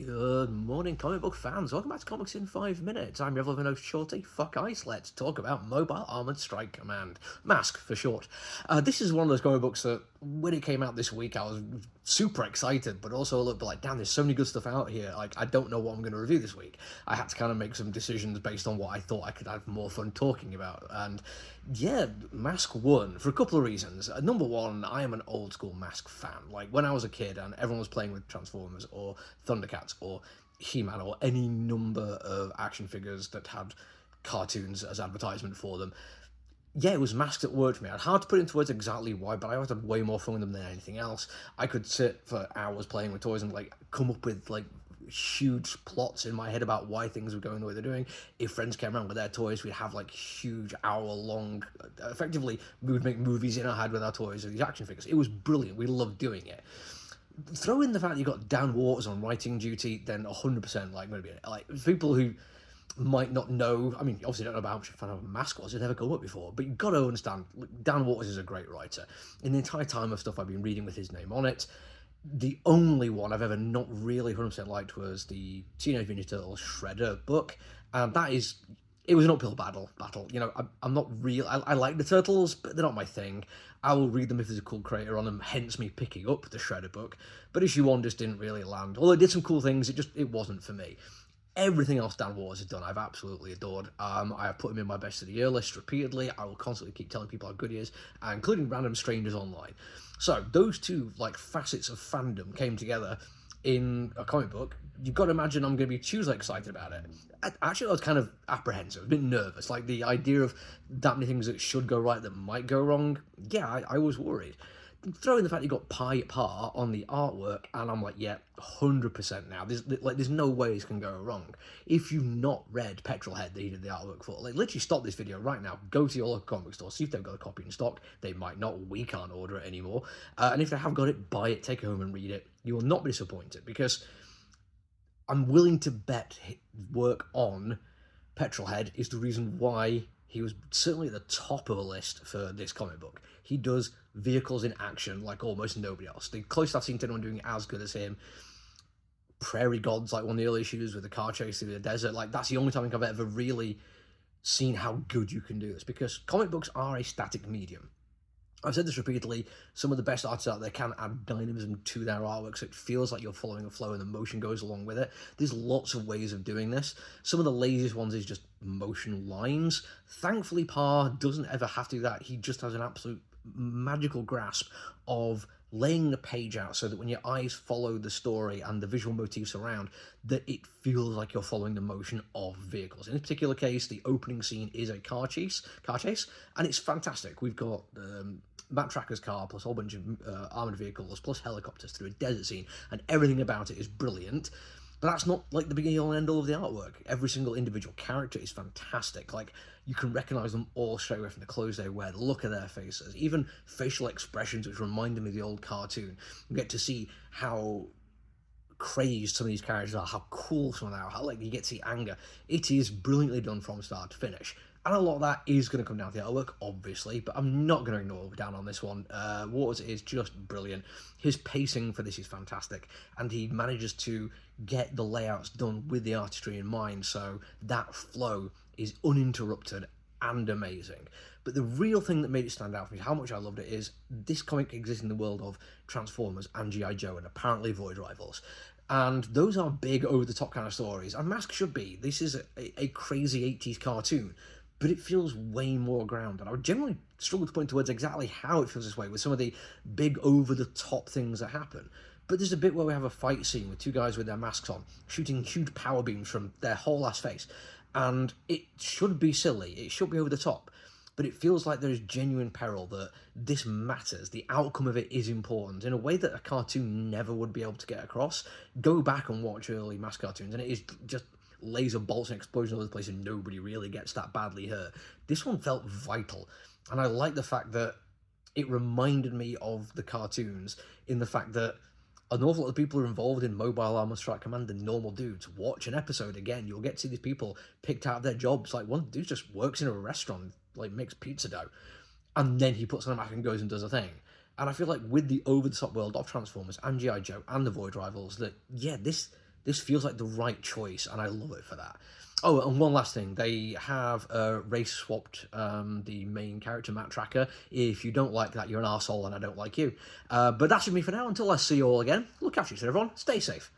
Good morning, comic book fans. Welcome back to Comics in 5 Minutes. I'm your ever Shorty. Fuck ice. Let's talk about Mobile Armored Strike Command. M.A.S.K for short. This is one of those comic books that, when it came out this week, I was super excited, but also a little bit like, damn, there's so many good stuff out here. Like, I don't know what I'm going to review this week. I had to kind of make some decisions based on what I thought I could have more fun talking about. And yeah, M.A.S.K won for a couple of reasons. Number one, I am an old school M.A.S.K fan. Like, when I was a kid and everyone was playing with Transformers or Thundercats or He-Man or any number of action figures that had cartoons as advertisement for them, yeah, it was M.A.S.K that worked for me. It's hard to put into words exactly why, but I always had way more fun with them than anything else. I could sit for hours playing with toys and like come up with like huge plots in my head about why things were going the way they're doing. If friends came around with their toys, we'd have like huge hour-long, effectively, we would make movies in our head with our toys of these action figures. It was brilliant. We loved doing it. Throw in the fact that you got Dan Waters on writing duty, then 100% like going to be like people who might not know. I mean, obviously don't know about how much a fan of M.A.S.K was. It's never come up before, but you've got to understand. Dan Waters is a great writer. In the entire time of stuff I've been reading with his name on it, the only one I've ever not really 100% liked was the Teenage Mutant Ninja Turtles Shredder book, and that is, it was an uphill battle. You know, I'm not real. I like the Turtles, but they're not my thing. I will read them if there's a cool creator on them, hence me picking up the Shredder book. But issue one just didn't really land. Although it did some cool things, it wasn't for me. Everything else Dan Waters has done, I've absolutely adored. I have put him in my best of the year list repeatedly. I will constantly keep telling people how good he is, including random strangers online. So those two like facets of fandom came together in a comic book. You've got to imagine I'm going to be hugely excited about it. Actually, I was kind of apprehensive, a bit nervous. Like the idea of that many things that should go right that might go wrong. Yeah, I was worried. Throw in the fact you got Pi Par on the artwork, and I'm like, yeah, 100% now. There's no way this can go wrong. If you've not read Petrolhead that he did the artwork for, like, literally stop this video right now, go to your local comic store, see if they've got a copy in stock. They might not. We can't order it anymore. And if they have got it, buy it, take it home and read it. You will not be disappointed, because I'm willing to bet work on Petrolhead is the reason why he was certainly at the top of the list for this comic book. He does vehicles in action like almost nobody else. The closest I've seen to anyone doing it as good as him, Prairie Gods, like one of the early issues with the car chase through the desert, like that's the only time I think I've ever really seen how good you can do this, because comic books are a static medium. I've said this repeatedly, some of the best artists out there can add dynamism to their artwork so it feels like you're following a flow and the motion goes along with it. There's lots of ways of doing this. Some of the laziest ones is just motion lines. Thankfully, Parr doesn't ever have to do that. He just has an absolute magical grasp of laying the page out so that when your eyes follow the story and the visual motifs around, that it feels like you're following the motion of vehicles. In this particular case, the opening scene is a car chase, and it's fantastic. We've got Matt Tracker's car plus a whole bunch of armoured vehicles plus helicopters through a desert scene, and everything about it is brilliant. But that's not like the beginning and end all of the artwork. Every single individual character is fantastic. Like, you can recognise them all straight away from the clothes they wear, the look of their faces, even facial expressions, which reminded me of the old cartoon. You get to see how crazed some of these characters are, how cool some of them are, how like you get to see anger. It is brilliantly done from start to finish. And a lot of that is going to come down to the artwork, obviously, but I'm not going to ignore down on this one. Waters is just brilliant. His pacing for this is fantastic, and he manages to get the layouts done with the artistry in mind, so that flow is uninterrupted and amazing. But the real thing that made it stand out for me, how much I loved it, is this comic exists in the world of Transformers and G.I. Joe and apparently Void Rivals. And those are big, over-the-top kind of stories, and M.A.S.K should be. This is a crazy 80s cartoon, but it feels way more grounded. I would generally struggle to put into words exactly how it feels this way with some of the big over-the-top things that happen. But there's a bit where we have a fight scene with two guys with their masks on, shooting huge power beams from their whole ass face. And it should be silly, it should be over the top, but it feels like there's genuine peril, that this matters, the outcome of it is important, in a way that a cartoon never would be able to get across. Go back and watch early M.A.S.K cartoons, and it is just laser bolts and explosions all over the place and nobody really gets that badly hurt. This one felt vital, and I like the fact that it reminded me of the cartoons, in the fact that an awful lot of people are involved in Mobile Armored Strike Command than normal dudes. Watch an episode again, you'll get to see these people picked out of their jobs. Like, one dude just works in a restaurant, like makes pizza dough, and then he puts on a mask and goes and does a thing. And I feel like with the over-the-top world of Transformers and G.I. Joe and the Void Rivals, that, yeah, this This feels like the right choice, and I love it for that. Oh, and one last thing. They have race swapped the main character, Matt Tracker. If you don't like that, you're an arsehole, and I don't like you. But that's with me for now. Until I see you all again, look after yourself, everyone. Stay safe.